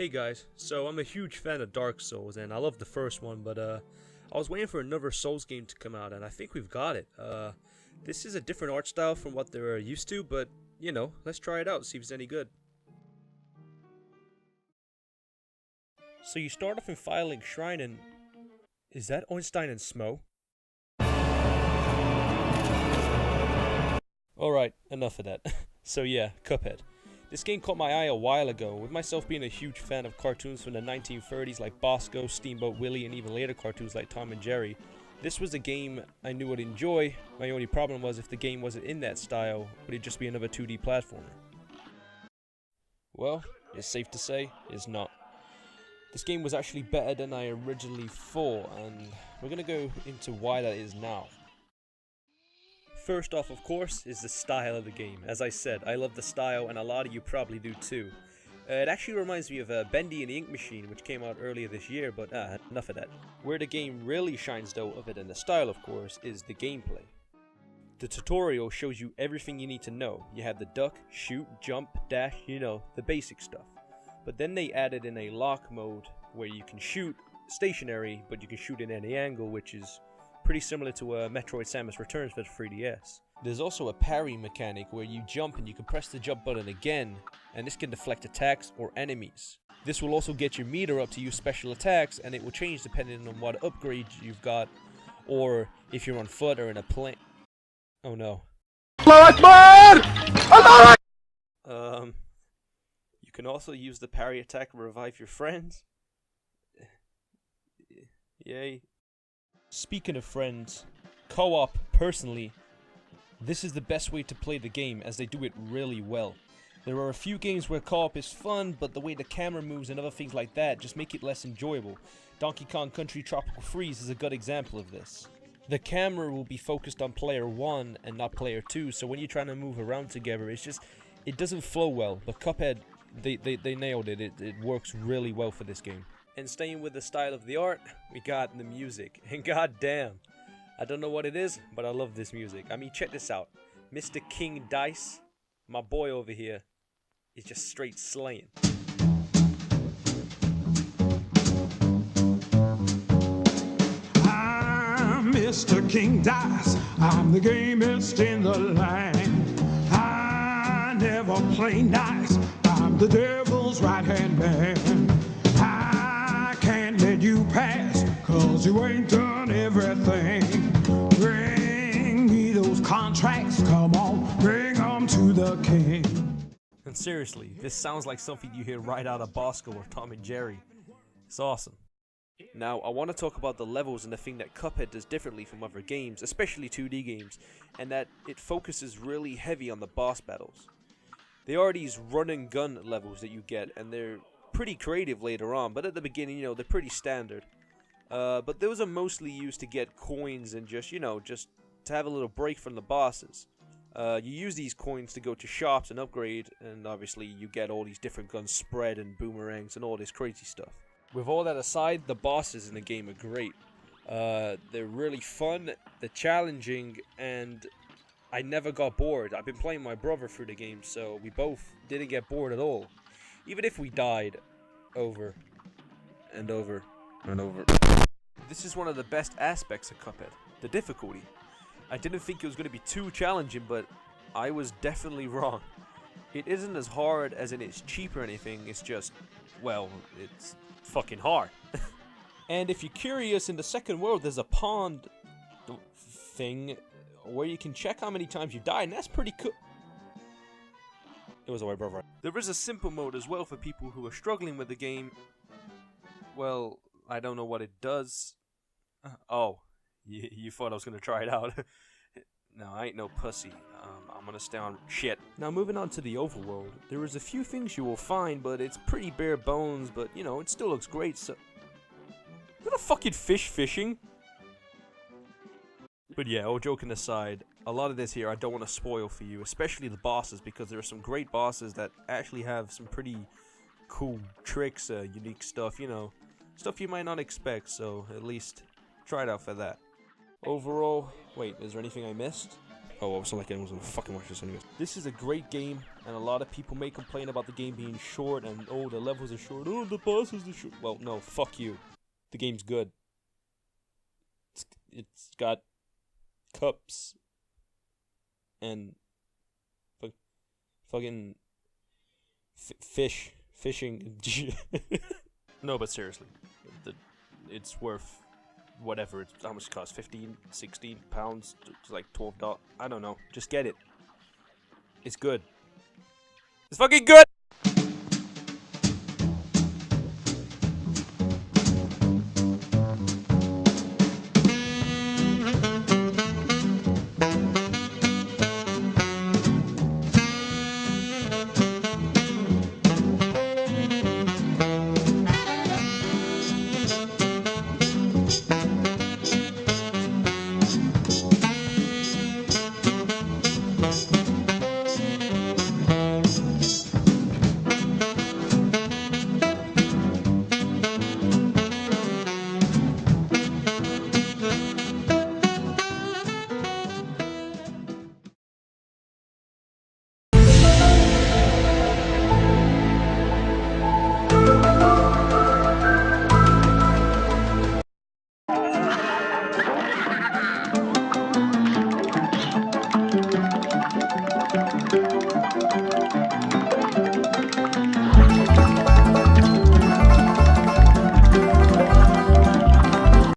Hey guys, so I'm a huge fan of Dark Souls and I love the first one, but I was waiting for another Souls game to come out and I think we've got it. This is a different art style from what they're used to, but you know, let's try it out, see if it's any good. So you start off in Firelink Shrine and... is that Einstein and Smo? Alright, enough of that. So yeah, Cuphead. This game caught my eye a while ago, with myself being a huge fan of cartoons from the 1930s like Bosco, Steamboat Willie, and even later cartoons like Tom and Jerry. This was a game I knew I'd enjoy. My only problem was if the game wasn't in that style, would it just be another 2D platformer? Well, it's safe to say, it's not. This game was actually better than I originally thought, and we're gonna go into why that is now. First off, of course, is the style of the game. As I said, I love the style, and a lot of you probably do too. It actually reminds me of Bendy and the Ink Machine, which came out earlier this year, but enough of that. Where the game really shines though, other than the style of course, is the gameplay. The tutorial shows you everything you need to know. You have the duck, shoot, jump, dash, you know, the basic stuff. But then they added in a lock mode, where you can shoot stationary, but you can shoot in any angle, which is pretty similar to Metroid Samus Returns for the 3DS. There's also a parry mechanic where you jump and you can press the jump button again, and this can deflect attacks or enemies. This will also get your meter up to use special attacks, and it will change depending on what upgrades you've got, or if you're on foot or in a plane. Oh no. You can also use the parry attack to revive your friends. Yay. Speaking of friends, co-op, personally, this is the best way to play the game as they do it really well. There are a few games where co-op is fun, but the way the camera moves and other things like that just make it less enjoyable. Donkey Kong Country Tropical Freeze is a good example of this. The camera will be focused on player 1 and not player 2, so when you're trying to move around together, it doesn't flow well. But Cuphead, they nailed it. It works really well for this game. And staying with the style of the art, we got the music. And goddamn, I don't know what it is, but I love this music. I mean, check this out. Mr. King Dice, my boy over here, is just straight slaying. I'm Mr. King Dice. I'm the gamest in the land. I never play nice. I'm the devil's right-hand man. You pass, cause you ain't done everything. Bring me those contracts, come on, bring them to the king. And seriously, this sounds like something you hear right out of Bosco or Tom and Jerry. It's awesome. Now, I want to talk about the levels and the thing that Cuphead does differently from other games, especially 2D games, and that it focuses really heavy on the boss battles. There are these run and gun levels that you get, and they're pretty creative later on, but at the beginning, you know, they're pretty standard. But those are mostly used to get coins and just, you know, just to have a little break from the bosses. You use these coins to go to shops and upgrade, and obviously you get all these different guns spread and boomerangs and all this crazy stuff. With all that aside, the bosses in the game are great. They're really fun, they're challenging, and I never got bored. I've been playing my brother through the game, so we both didn't get bored at all. Even if we died over and over and over. This is one of the best aspects of Cuphead, the difficulty. I didn't think it was going to be too challenging, but I was definitely wrong. It isn't as hard as in it's cheap or anything, it's just, well, it's fucking hard. And if you're curious, in the second world there's a pond thing where you can check how many times you died, and that's pretty cool. It was alright, brother. There is a simple mode as well for people who are struggling with the game. Well, I don't know what it does. Oh, you thought I was gonna try it out. No, I ain't no pussy. I'm gonna stay on shit. Now, moving on to the overworld, there is a few things you will find, but it's pretty bare bones, but, you know, it still looks great, so... Is that a fucking fish fishing? But yeah, all joking aside, a lot of this here I don't want to spoil for you, especially the bosses, because there are some great bosses that actually have some pretty cool tricks, unique stuff, you know, stuff you might not expect, so at least try it out for that. Overall, wait, is there anything I missed? Oh, well, it's not like anyone's gonna fucking watch this anyways. This is a great game, and a lot of people may complain about the game being short, and oh, the levels are short, oh, the bosses are short. Well, no, fuck you. The game's good. It's got cups and fucking fishing. No, but seriously, it's worth whatever. It's how much it costs? 15, 16 pounds, it's like $12. I don't know. Just get it. It's good. It's fucking good.